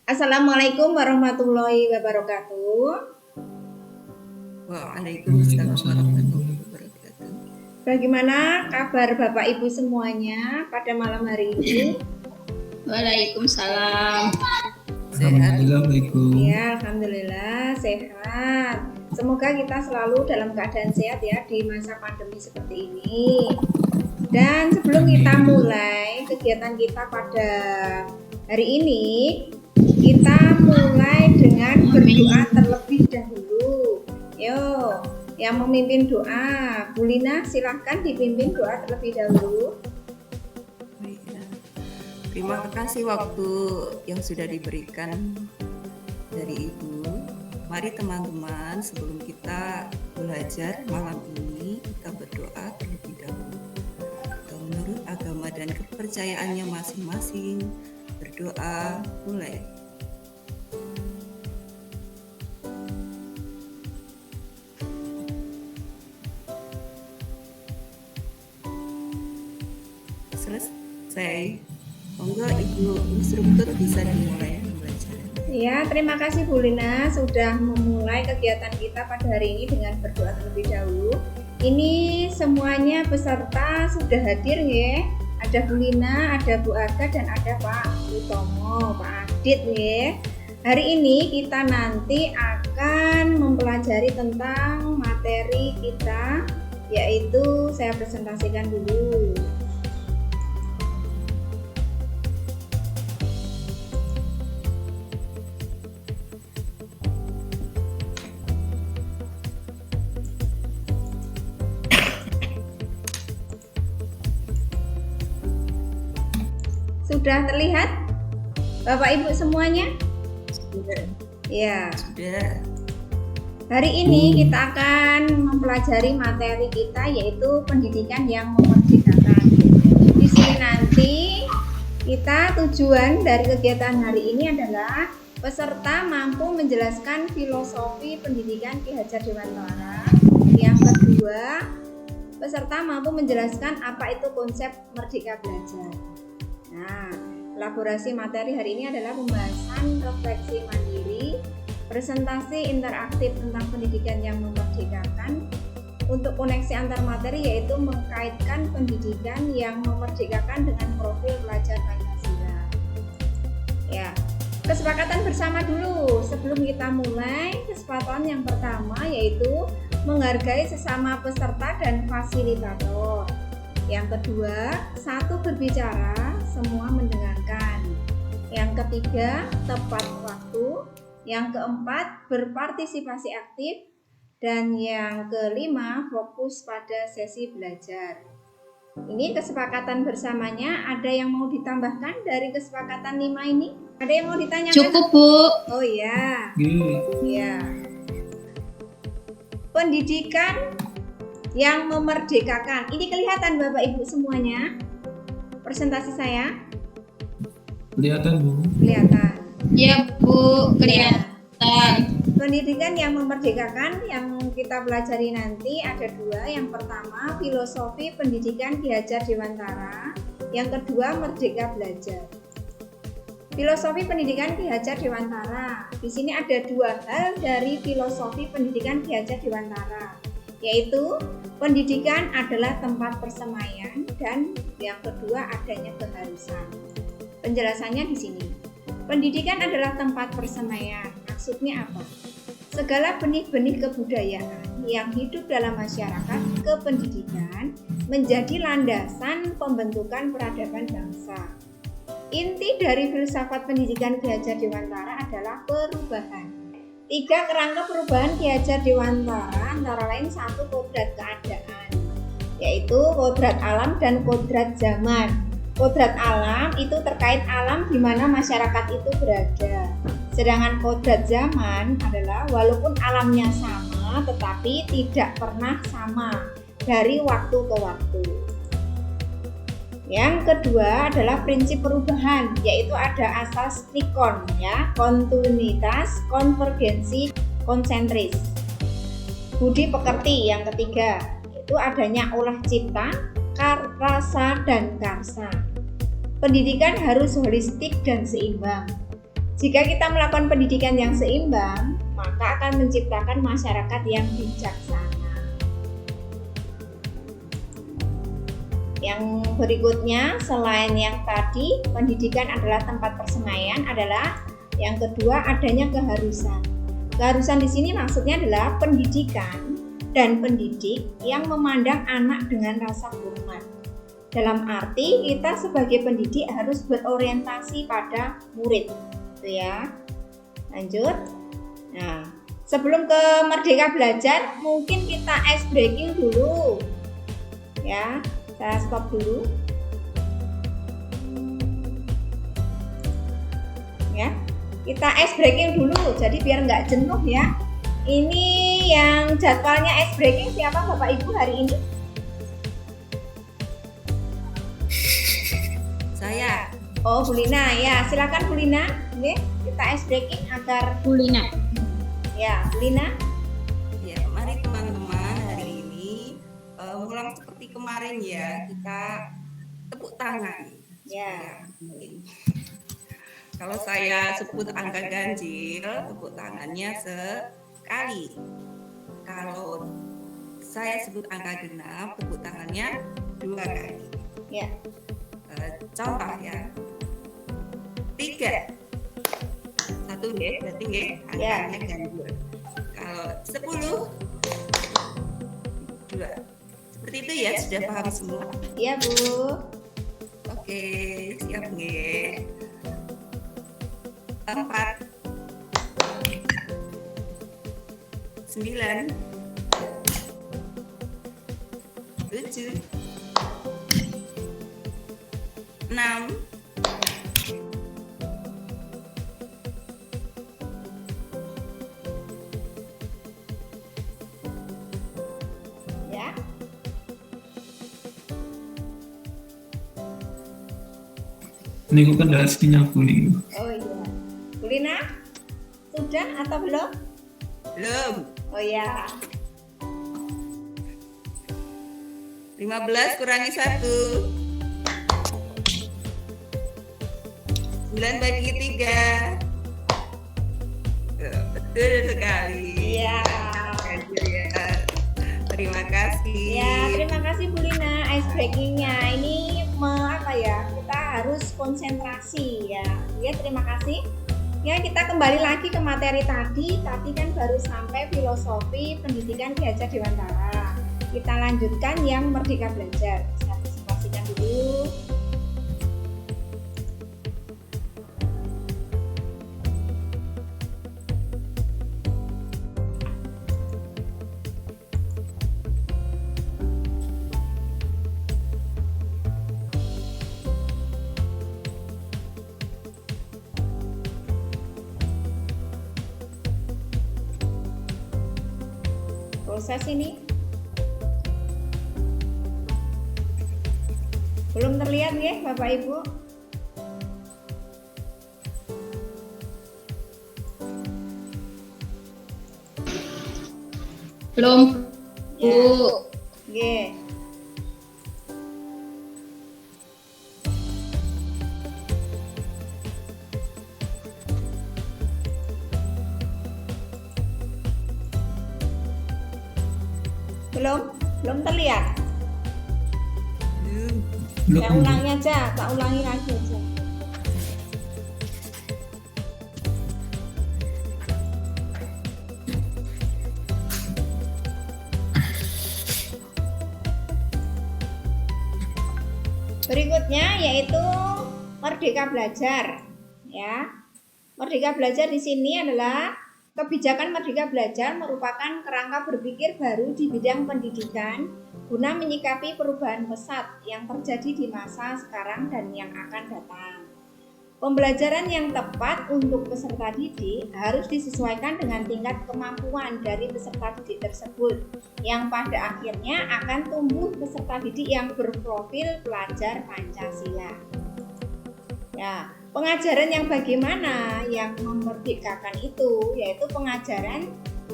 Assalamualaikum warahmatullahi wabarakatuh. Waalaikumsalam warahmatullahi wabarakatuh. Bagaimana kabar Bapak Ibu semuanya pada malam hari ini? Waalaikumsalam. Sehat? Ya, alhamdulillah sehat. Semoga kita selalu dalam keadaan sehat ya di masa pandemi seperti ini. Dan sebelum kita mulai kegiatan kita pada hari ini, kita mulai dengan berdoa terlebih dahulu. Yo, yang memimpin doa, Bu Lina silahkan dipimpin doa terlebih dahulu. Terima kasih waktu yang sudah diberikan dari Ibu. Mari teman-teman, sebelum kita belajar malam ini, kita berdoa terlebih dahulu. Menurut agama dan kepercayaannya masing-masing, berdoa mulai. Selesai. Monggo Ibu instruktur bisa dimulai pembelajaran. Ya, terima kasih Bu Lina sudah memulai kegiatan kita pada hari ini dengan berdoa terlebih dahulu. Ini semuanya peserta sudah hadir ya. Ada Bu Lina, ada Bu Aga dan ada Pak Utomo, Pak Adit ya. Hari ini kita nanti akan mempelajari tentang materi kita, yaitu saya presentasikan dulu. Sudah terlihat Bapak Ibu semuanya? Sudah. Ya. Sudah. Hari ini kita akan mempelajari materi kita yaitu pendidikan yang memerdekakan. Di sini nanti kita tujuan dari kegiatan hari ini adalah peserta mampu menjelaskan filosofi pendidikan Ki Hajar Dewantara. Yang kedua, peserta mampu menjelaskan apa itu konsep merdeka belajar. Nah, elaborasi materi hari ini adalah pembahasan refleksi mandiri, presentasi interaktif tentang pendidikan yang memerdekakan. Untuk koneksi antar materi yaitu mengkaitkan pendidikan yang memerdekakan dengan profil pelajar Pancasila. Ya, kesepakatan bersama dulu sebelum kita mulai. Kesepakatan yang pertama yaitu menghargai sesama peserta dan fasilitator. Yang kedua, satu berbicara, semua mendengarkan. Yang ketiga, tepat waktu. Yang keempat, berpartisipasi aktif. Dan yang kelima, fokus pada sesi belajar. Ini kesepakatan bersamanya. Ada yang mau ditambahkan dari kesepakatan 5 ini? Ada yang mau ditanyakan? Cukup, Bu. Oh ya. Ya. Pendidikan yang memerdekakan. Ini kelihatan Bapak Ibu semuanya? Presentasi saya? Kelihatan, Bu. Kelihatan. Ya, Bu, kelihatan. Pendidikan yang memerdekakan yang kita pelajari nanti ada dua. Yang pertama, filosofi pendidikan Ki Hajar Dewantara. Yang kedua, merdeka belajar. Filosofi pendidikan Ki Hajar Dewantara. Di sini ada dua hal dari filosofi pendidikan Ki Hajar Dewantara, yaitu pendidikan adalah tempat persemaian dan yang kedua adanya keharusan. Penjelasannya di sini. Pendidikan adalah tempat persemaian. Maksudnya apa? Segala benih-benih kebudayaan yang hidup dalam masyarakat kependidikan menjadi landasan pembentukan peradaban bangsa. Inti dari filsafat pendidikan Ki Hajar Dewantara adalah perubahan. 3 kerangka perubahan Ki Hajar Dewantara antara lain 1 kodrat keadaan, yaitu kodrat alam dan kodrat zaman. Kodrat alam itu terkait alam di mana masyarakat itu berada. Sedangkan kodrat zaman adalah walaupun alamnya sama tetapi tidak pernah sama dari waktu ke waktu. Yang kedua adalah prinsip perubahan, yaitu ada asas trikon ya, kontinuitas, konvergensi, konsentris. Budi pekerti yang ketiga, yaitu adanya olah cipta, rasa dan karsa. Pendidikan harus holistik dan seimbang. Jika kita melakukan pendidikan yang seimbang, maka akan menciptakan masyarakat yang bijaksana. Yang berikutnya, selain yang tadi, pendidikan adalah tempat persemaian, adalah yang kedua, adanya keharusan. Keharusan di sini maksudnya adalah pendidikan dan pendidik yang memandang anak dengan rasa hormat. Dalam arti kita sebagai pendidik harus berorientasi pada murid, gitu ya. Lanjut. Nah, sebelum ke Merdeka Belajar, mungkin kita ice breaking dulu. Ya, saya stop dulu. Ya, kita ice breaking dulu. Jadi biar nggak jenuh ya. Ini yang jadwalnya ice breaking siapa Bapak Ibu hari ini? Saya. Oh, Bu Lina. Ya, silakan Bu Lina. Oke, kita ice breaking agar Kulina. ya, Bu Lina. Ya, mari teman-teman hari ini ulang seperti kemarin ya, kita tepuk tangan. Ya. Kalau saya sebut angka ganjil, tepuk tangannya sekali. Kalau saya sebut angka genap, tepuk tangannya 2 kali. Ya. Contoh ya. 3. 1 nggih, berarti nggih angkanya ganjil. Kalau 10 2. Seperti itu ya, sudah paham semua? Iya, Bu. Oke, siap nggih. 4 9 7 6 Ya. Niku kan dah aslinya aku nih. Oh iya. Bu Lina, sudah atau belum? belum. Oh ya. 15 kurangi 1 9 bagi 3. Betul sekali. Iya. Ganjil ya. Terima kasih. Ya, terima kasih Bu Lina ice breakingnya. Ini apa ya? Kita harus konsentrasi ya. Ya, terima kasih. Ya, kita kembali lagi ke materi tadi. Tadi kan baru sampai filosofi pendidikan di Hajar Dewantara. Kita lanjutkan yang Merdeka Belajar. Saya presentasikan dulu. Proses ini belum terlihat ya Bapak Ibu. Belum, Bu. Oke. Belum terlihat. Saya ulangi aja, tak ulangi lagi aja. Berikutnya yaitu Merdeka Belajar, ya. Merdeka Belajar di sini adalah kebijakan Merdeka Belajar merupakan kerangka berpikir baru di bidang pendidikan guna menyikapi perubahan pesat yang terjadi di masa sekarang dan yang akan datang. Pembelajaran yang tepat untuk peserta didik harus disesuaikan dengan tingkat kemampuan dari peserta didik tersebut, yang pada akhirnya akan tumbuh peserta didik yang berprofil pelajar Pancasila. Ya, pengajaran yang bagaimana yang memerdekakan itu, yaitu pengajaran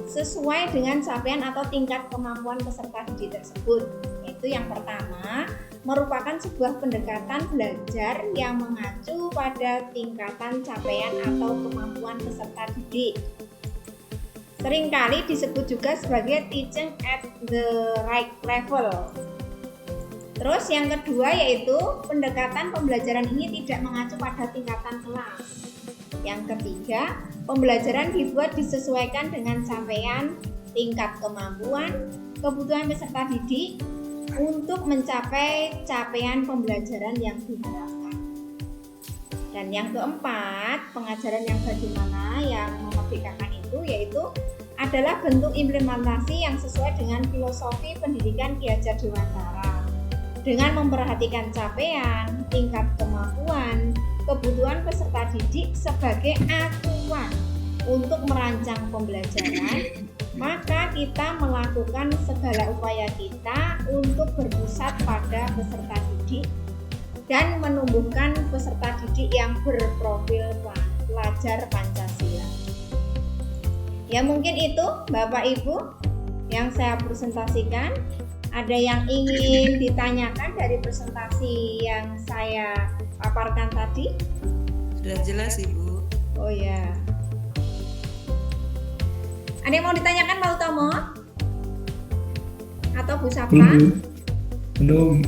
sesuai dengan capaian atau tingkat kemampuan peserta didik tersebut. Yaitu yang pertama, merupakan sebuah pendekatan belajar yang mengacu pada tingkatan capaian atau kemampuan peserta didik. Seringkali disebut juga sebagai teaching at the right level. Terus yang kedua yaitu pendekatan pembelajaran ini tidak mengacu pada tingkatan kelas. Yang ketiga, pembelajaran dibuat disesuaikan dengan capaian, tingkat kemampuan, kebutuhan peserta didik untuk mencapai capaian pembelajaran yang diharapkan. Dan yang keempat, pengajaran yang bagaimana yang memerdekakan itu yaitu adalah bentuk implementasi yang sesuai dengan filosofi pendidikan Ki Hajar Dewantara dengan memperhatikan capaian, tingkat kemampuan, kebutuhan peserta didik sebagai acuan untuk merancang pembelajaran, maka kita melakukan segala upaya kita untuk berpusat pada peserta didik dan menumbuhkan peserta didik yang berprofil pelajar Pancasila. Ya mungkin itu Bapak Ibu yang saya presentasikan. Ada yang ingin ditanyakan dari presentasi yang saya paparkan tadi? Sudah jelas Ibu. Oh ya. Ada yang mau ditanyakan Pak Utomo? Atau Bu Sapta? Belum.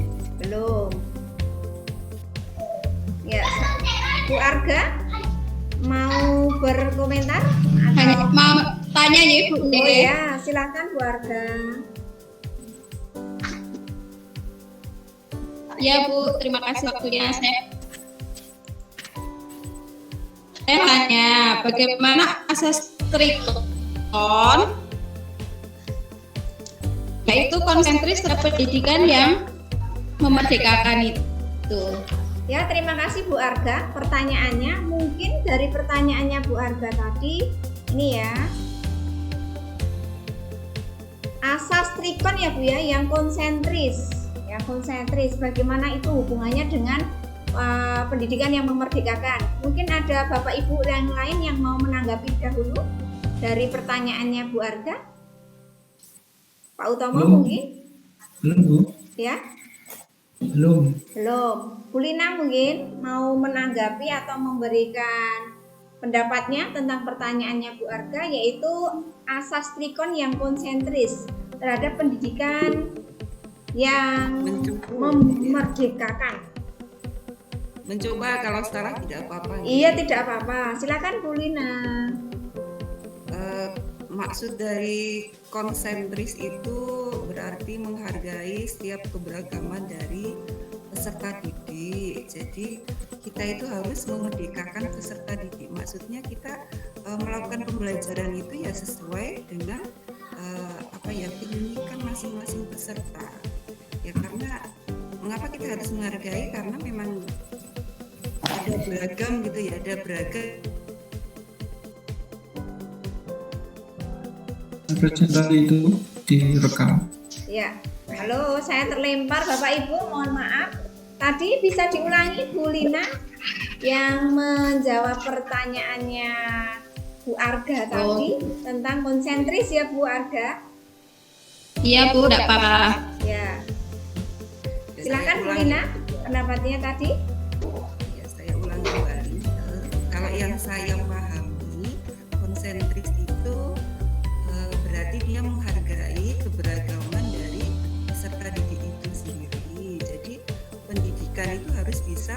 Ya, Bu Arga mau berkomentar? Hanya mau tanya ya Bu. Oh ya, silakan Bu Arga. Ya Bu, terima kasih waktunya. Saya tanya bagaimana asas trikon yaitu konsentris terhadap pendidikan yang memerdekakan itu. Ya, terima kasih Bu Arga. Pertanyaannya mungkin dari pertanyaannya Bu Arga tadi ini ya. Asas trikon ya Bu ya, yang konsentris. Yang konsentris, bagaimana itu hubungannya dengan pendidikan yang memerdekakan? Mungkin ada Bapak Ibu yang lain yang mau menanggapi dahulu dari pertanyaannya Bu Arga. Pak Utomo mungkin? Belum Bu. Ya? Belum. Bu Lina mungkin mau menanggapi atau memberikan pendapatnya tentang pertanyaannya Bu Arga, yaitu asas trikon yang konsentris terhadap pendidikan yang memerdekakan. Mencoba, kalau salah tidak apa-apa. Iya, tidak apa-apa. Silakan Bu Lina. Maksud dari konsentris itu berarti menghargai setiap keberagaman dari peserta didik. Jadi kita itu harus memerdekakan peserta didik. Maksudnya kita melakukan pembelajaran itu ya sesuai dengan keunikan masing-masing peserta. Ya karena mengapa kita harus menghargai, karena memang ada beragam gitu ya, ada beragam. Presentasi itu direkam. Ya, halo, saya terlempar Bapak Ibu, mohon maaf. Tadi bisa diulangi Bu Lina yang menjawab pertanyaannya Bu Arga tadi tentang konsentris ya Bu Arga. Iya Bu, tidak apa-apa. Ya. Silakan Bu Lina, pendapatnya tadi. Ya, saya ulang kembali. Kalau yang saya pahami, konsentris itu berarti dia menghargai keberagaman dari peserta didik itu sendiri. Jadi pendidikan itu harus bisa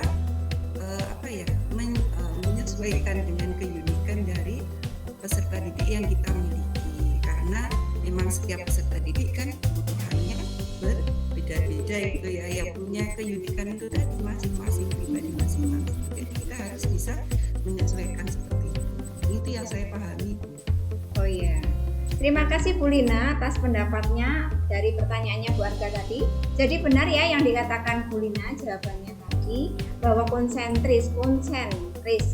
menyesuaikan dengan keunikan dari peserta didik yang kita miliki. Karena memang setiap peserta didik kan kebutuhannya berbeda-beda gitu ya, yang punya keunikan itu tadi masing-masing pribadi masing-masing. Jadi kita harus bisa menyesuaikan seperti itu. Itu yang saya pahami. Oh iya. Terima kasih Bu Lina atas pendapatnya dari pertanyaannya Bu Arga tadi. Jadi benar ya yang dikatakan Bu Lina jawabannya tadi, bahwa konsentris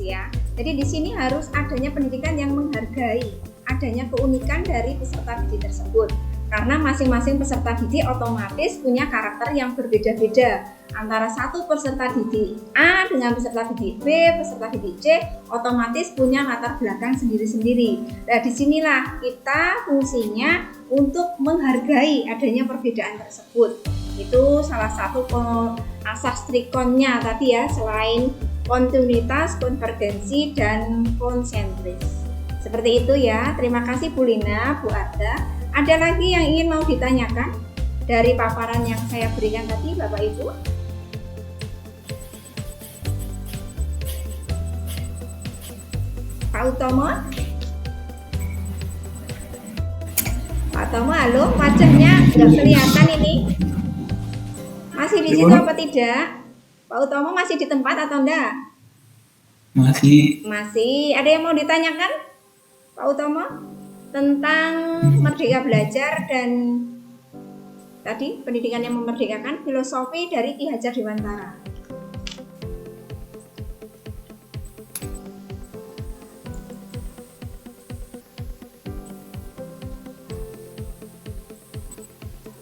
ya. Jadi di sini harus adanya pendidikan yang menghargai adanya keunikan dari peserta didik tersebut. Karena masing-masing peserta didik otomatis punya karakter yang berbeda-beda. Antara satu peserta didik A dengan peserta didik B, peserta didik C, otomatis punya latar belakang sendiri-sendiri. Nah, disinilah kita fungsinya untuk menghargai adanya perbedaan tersebut. Itu salah satu asas trikonnya tadi ya, selain kontinuitas, konvergensi, dan konsentris. Seperti itu ya. Terima kasih Bu Lina, Bu Arda. Ada lagi yang ingin mau ditanyakan dari paparan yang saya berikan tadi, Bapak Ibu? Pak Utomo? Pak Utomo, halo, wajahnya nggak kelihatan ini. Masih di situ apa tidak? Pak Utomo masih di tempat atau enggak? Masih. Masih. Ada yang mau ditanyakan, Pak Utomo? Tentang Merdeka Belajar dan tadi pendidikan yang memerdekakan, filosofi dari Ki Hajar Dewantara.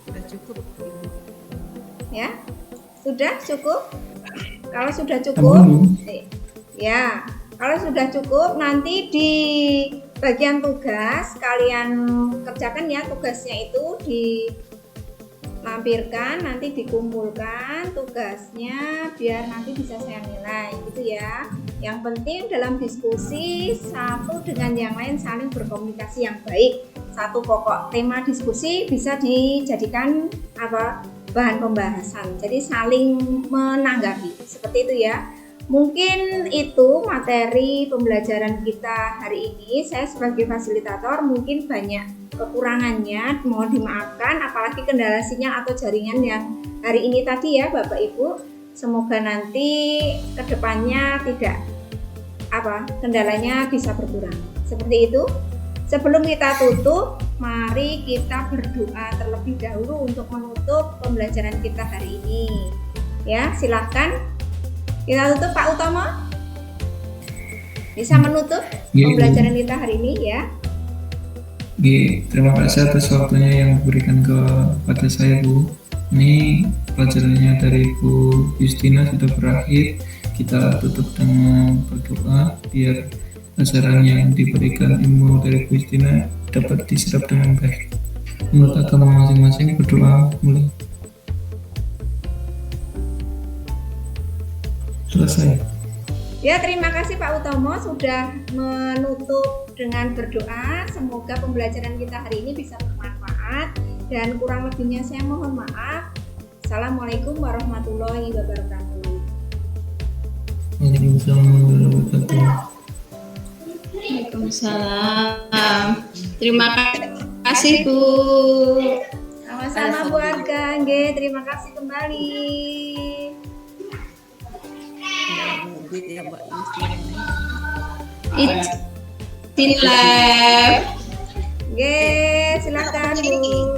Sudah cukup, Ibu. Ya, sudah cukup. Kalau sudah cukup, Belum. ya, kalau sudah cukup nanti di bagian tugas kalian kerjakan ya, tugasnya itu dilampirkan, nanti dikumpulkan tugasnya biar nanti bisa saya nilai gitu ya. Yang penting dalam diskusi satu dengan yang lain saling berkomunikasi yang baik. Satu pokok tema diskusi bisa dijadikan bahan pembahasan. Jadi saling menanggapi. Seperti itu ya. Mungkin itu materi pembelajaran kita hari ini. Saya sebagai fasilitator mungkin banyak kekurangannya, mohon dimaafkan, apalagi kendala sinyal atau jaringan yang hari ini tadi ya Bapak Ibu. Semoga nanti kedepannya tidak kendalanya bisa berkurang. Seperti itu. Sebelum kita tutup, mari kita berdoa terlebih dahulu untuk menutup pembelajaran kita hari ini. Ya, silakan. Kita tutup, Pak Utomo. Bisa menutup pembelajaran kita hari ini ya. Terima kasih atas waktunya yang diberikan kepada saya, Bu. Ini pelajarannya dari Bu Justina sudah berakhir. Kita tutup dengan berdoa biar ajaran yang diberikan ilmu dari Bu Justina dapat diserap dengan baik. Menurut agama masing-masing, berdoa mulai. Selesai. Ya, terima kasih Pak Utomo sudah menutup dengan berdoa. Semoga pembelajaran kita hari ini bisa bermanfaat dan kurang lebihnya saya mohon maaf. Assalamualaikum warahmatullahi wabarakatuh. Waalaikumsalam warahmatullahi wabarakatuh. Waalaikumsalam. Terima kasih Bu. Sama-sama Bu Arga, nggih, terima kasih kembali. Ya, Mbak Justina. It's in live. Nggih, silakan Bu.